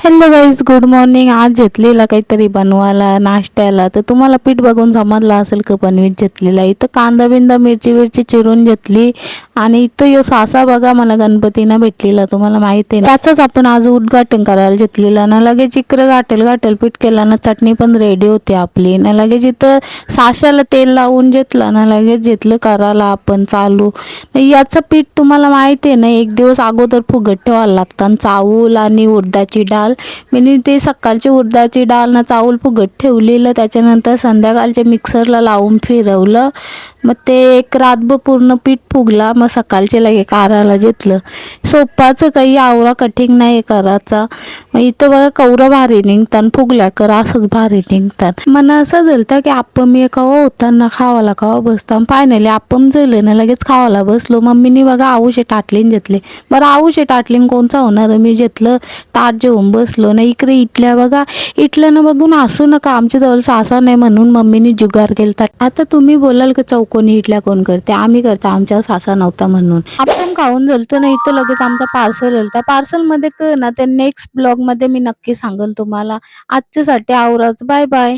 Hello guys, good morning. आज घेतलेला काहीतरी बनवायला नाश्त्याला. तर तुम्हाला पीठ बघून समजलं असेल का बनवीत घेतलेला. इथं कांदा बिंदा मिरची चिरून घेतली आणि इथं यो सासा बघा मला गणपतीनं भेटलेला, तुम्हाला माहिती आहे. त्याचंच आपण आज उद्घाटन करायला घेतलेला ना. लगेच इकडं गाठेल पीठ केलं ना, चटणी पण रेडी होती आपली ना. लगेच इथं साशाला तेल लावून घेतलं ना, लगेच घेतलं करायला आपण चालू. याचं पीठ तुम्हाला माहिती आहे ना, एक दिवस अगोदर फुगत ठेवायला लागतं. आणि चावल आणि उडदाची डाळ, मी ते सकाळची उडदाची डाळ ना चावल फुगत ठेवलेलं. त्याच्यानंतर संध्याकाळच्या मिक्सरला लावून फिरवलं. मग ते एक रातभर पूर्ण पीठ फुगला. मग सकाळचे लगे काराला घेतलं. सोपाचं काही आवरा कठीण नाही करायचा. मग इथं बघा कवरं भारी निघतात, फुगल्या कर असंच भारी निघतात. मला असं झालं की आपण मी कवा होताना खावाला कवा बसता. फायनली आपण झालं ना, लगेच खावाला बसलो. मम्मीनी बघा आऊशे टाटलीन घेतले. बरं आऊशे टाटलीन कोणचा होणार, मी घेतलं ताट जेवून बसलो ना. इकडे इटल्या बघा, इटल्यानं बघून हसू नका, आमच्या जवळ सासा नाही म्हणून मम्मीनी जुगार केलता. आता तुम्ही बोलाल की चौकोनी इटल्या कोण करते, आम्ही करता, आमच्या सासा नव्हता म्हणून. आपण खाऊन झालतं ना. इथं लगेच आमचा पार्सल आलता. पार्सल मध्ये ना ते नेक्स्ट ब्लॉग मध्ये मी नक्की सांगेल तुम्हाला. आजच्यासाठी आवराच, बाय बाय.